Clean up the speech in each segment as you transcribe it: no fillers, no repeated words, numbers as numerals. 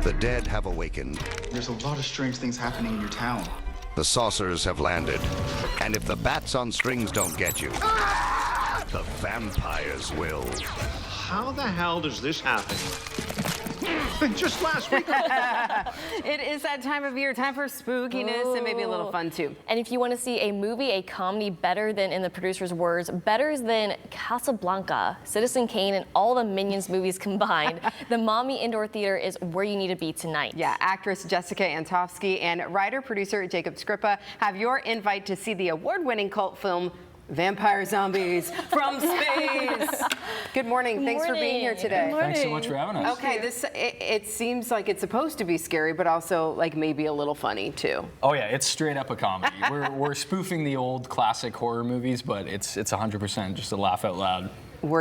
The dead have awakened. There's a lot of strange things happening in your town. The saucers have landed. And if the bats on strings don't get you, the vampires will. How the hell does this happen? Just last week. It is that time of year, time for spookiness and maybe a little fun too. And if you want to see a movie, a comedy better than, in the producer's words, better than Casablanca, Citizen Kane, and all the Minions movies combined, the Maumee Indoor Theater is where you need to be tonight. Yeah, actress Jessica Antofsky and writer-producer Jacob Scrippa have your invite to see the award-winning cult film Vampire Zombies from Space. Good morning. Thanks for being here today. Thanks so much for having us. Okay, it seems like it's supposed to be scary, but also like maybe a little funny too. Oh yeah, it's straight up a comedy. we're spoofing the old classic horror movies, but it's 100% just a laugh out loud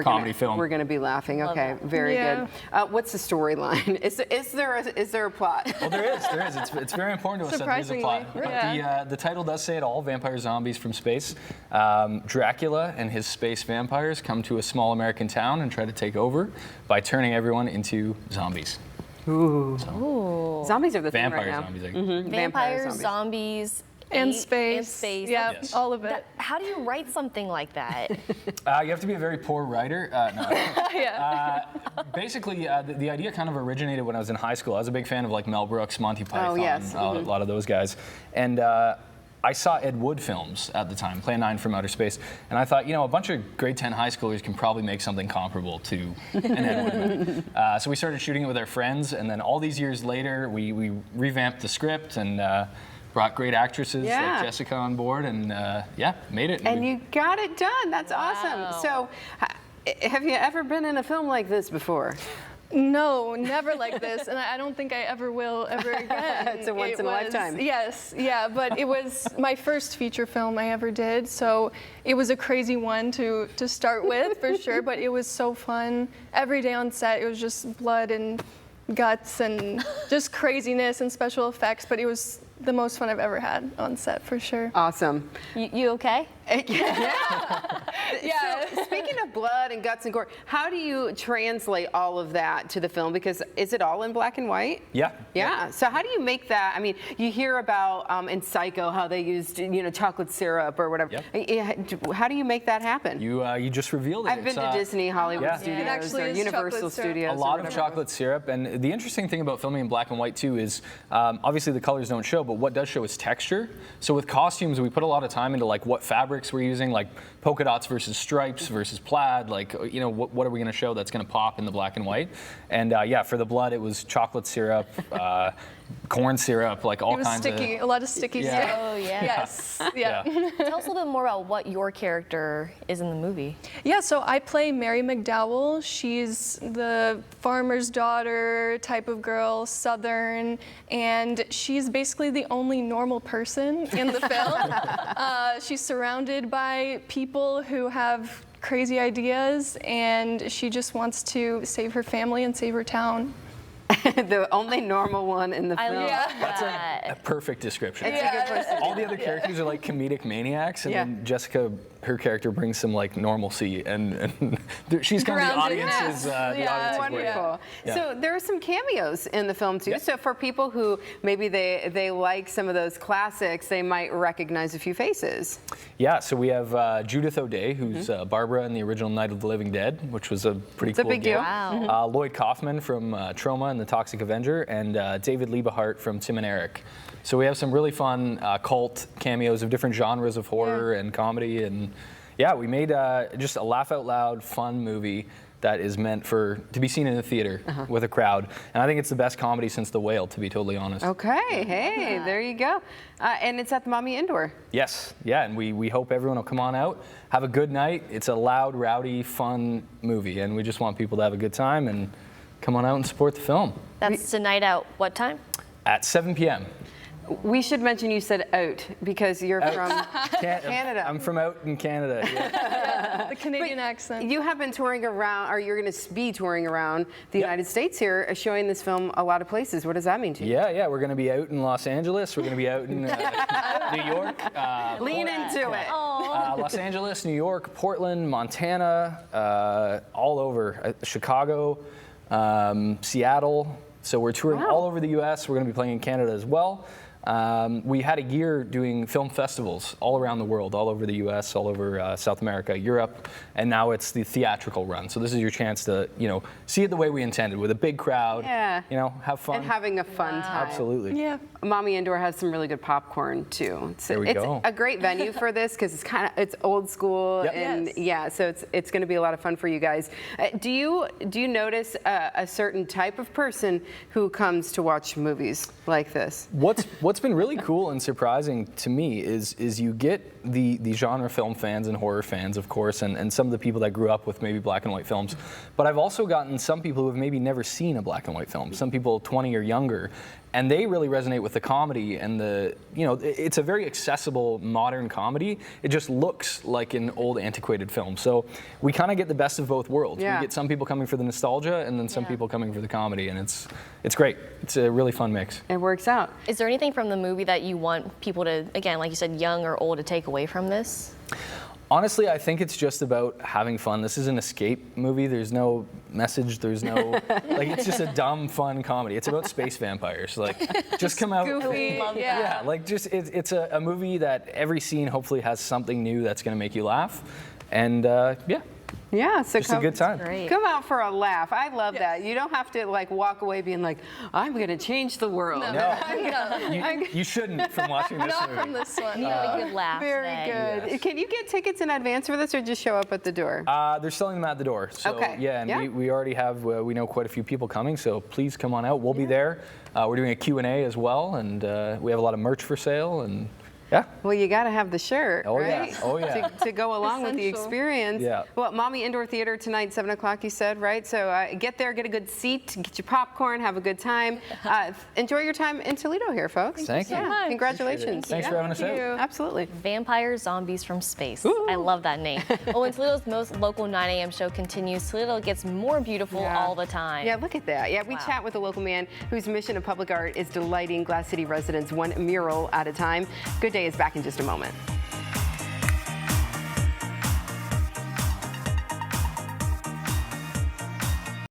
comedy film. We're gonna be laughing. Okay, very good. What's the storyline? Is there a plot? Well, there is. It's very important to us that there is a plot. But the title does say it all: Vampire Zombies from Space. Dracula and his space vampires come to a small American town and try to take over by turning everyone into zombies. Ooh. Ooh. Zombies are the thing Vampire right now. zombies. Vampires, zombies. And space. Yeah, Yes. All of it. How do you write something like that? You have to be a very poor writer. Basically, the idea kind of originated when I was in high school. I was a big fan of like Mel Brooks, Monty Python, a lot of those guys. And I saw Ed Wood films at the time, Plan 9 from Outer Space, and I thought, a bunch of grade 10 high schoolers can probably make something comparable to an Ed Wood movie. So we started shooting it with our friends, and then all these years later, we revamped the script and brought great actresses like Jessica on board, and made it. And you got it done. That's awesome. So, have you ever been in a film like this before? No, never like this, and I don't think I ever will ever again. It's a once in a lifetime. Yes, yeah, but it was my first feature film I ever did, so it was a crazy one to start with, for sure, but it was so fun. Every day on set, it was just blood and guts and just craziness and special effects, but it was the most fun I've ever had on set, for sure. Awesome. You okay? Yeah. So, speaking of blood and guts and gore, how do you translate all of that to the film? Because is it all in black and white? Yeah. So how do you make that? I mean, you hear about in Psycho how they used chocolate syrup or whatever. How do you make that happen? You just revealed it. I've been to Disney, Hollywood Studios, or Universal Studios. A lot of chocolate syrup, and the interesting thing about filming in black and white too is obviously the colors don't show, but what does show is texture. So with costumes, we put a lot of time into like what fabrics we're using, like polka dots versus stripes versus plaid. Like what are we going to show that's going to pop in the black and white? And for the blood, it was chocolate syrup, corn syrup, like all kinds of. A lot of sticky stuff. Oh yeah. Yes. Tell us a little bit more about what your character is in the movie. Yeah, so I play Mary McDowell. She's the farmer's daughter type of girl, Southern, and she's basically the only normal person in the film. She's surrounded by people who have crazy ideas, and she just wants to save her family and save her town. The only normal one in the film. That's a perfect description. It's a good place to all the other characters are like comedic maniacs, and then Jessica, her character, brings some like normalcy, and she's kind of the audience's. Wonderful. So there are some cameos in the film too. So for people who maybe they like some of those classics, they might recognize a few faces. Yeah. So we have Judith O'Dea, who's Barbara in the original Night of the Living Dead, which was a pretty cool big deal. Wow. Lloyd Kaufman from Trauma and the Toxic Avenger, and David Liebehart from Tim and Eric. So we have some really fun cult cameos of different genres of horror and comedy, and we made just a laugh out loud fun movie that is meant to be seen in the theater with a crowd. And I think it's the best comedy since The Whale, to be totally honest. Okay, hey, there you go. And it's at the Maumee Indoor. Yes, and we hope everyone will come on out, have a good night. It's a loud, rowdy, fun movie, and we just want people to have a good time and come on out and support the film. That's tonight out what time? At 7 p.m. We should mention you said out because you're from Canada. I'm from out in Canada. The Canadian accent. You have been touring around, or you're going to be touring around the United States here, showing this film a lot of places. What does that mean to you? Yeah. We're going to be out in Los Angeles. We're going to be out in New York. Lean into it. Los Angeles, New York, Portland, Montana, all over. Chicago, Seattle. So we're touring all over the U.S. We're going to be playing in Canada as well. We had a year doing film festivals all around the world, all over the U.S., all over South America, Europe, and now it's the theatrical run. So this is your chance to, see it the way we intended, with a big crowd, have fun. And having a fun time. Absolutely. Yeah. Maumee Indoor has some really good popcorn too. There we go. It's a great venue for this because it's old school, Yep. and so it's going to be a lot of fun for you guys. Do you notice a certain type of person who comes to watch movies like this? What's been really cool and surprising to me is you get the genre film fans and horror fans, of course, and some of the people that grew up with maybe black and white films. But I've also gotten some people who have maybe never seen a black and white film, some people 20 or younger, and they really resonate with the comedy and it's a very accessible modern comedy. It just looks like an old antiquated film. So we kind of get the best of both worlds. Yeah. We get some people coming for the nostalgia and then some people coming for the comedy, and it's great. It's a really fun mix. It works out. Is there anything from the movie that you want people to, again, like you said, young or old, to take away from this? Honestly, I think it's just about having fun. This is an escape movie. There's no message. There's no, it's just a dumb, fun comedy. It's about space vampires. Just come out. Goofy. Yeah, it's a movie that every scene hopefully has something new that's going to make you laugh. And Yeah, so just a good time. Great. Come out for a laugh. I love that. You don't have to walk away being like, I'm going to change the world. No. You shouldn't from watching this Not movie. from this one. You have a good laugh. Very today. good. Yes. Can you get tickets in advance for this or just show up at the door? They're selling them at the door. So, Okay. Yeah, and Yeah. we already have, we know quite a few people coming, so please come on out. We'll be there. We're doing a Q&A as well, and we have a lot of merch for sale, and yeah. Well, you got to have the shirt, Oh, right? yeah. Oh, yeah. To go along with the Essential. experience. Yeah. Well, Maumee Indoor Theater tonight, 7 o'clock, you said, right? So get there, get a good seat, get your popcorn, have a good time. Enjoy your time in Toledo here, folks. Thank you. Yeah, congratulations. Thanks for having us out. Absolutely. Vampire Zombies from Space. I love that name. Well, when Toledo's most local 9 a.m. show continues, Toledo gets more beautiful all the time. Yeah, look at that. Yeah, we chat with a local man whose mission of public art is delighting Glass City residents one mural at a time. Good Day is back in just a moment.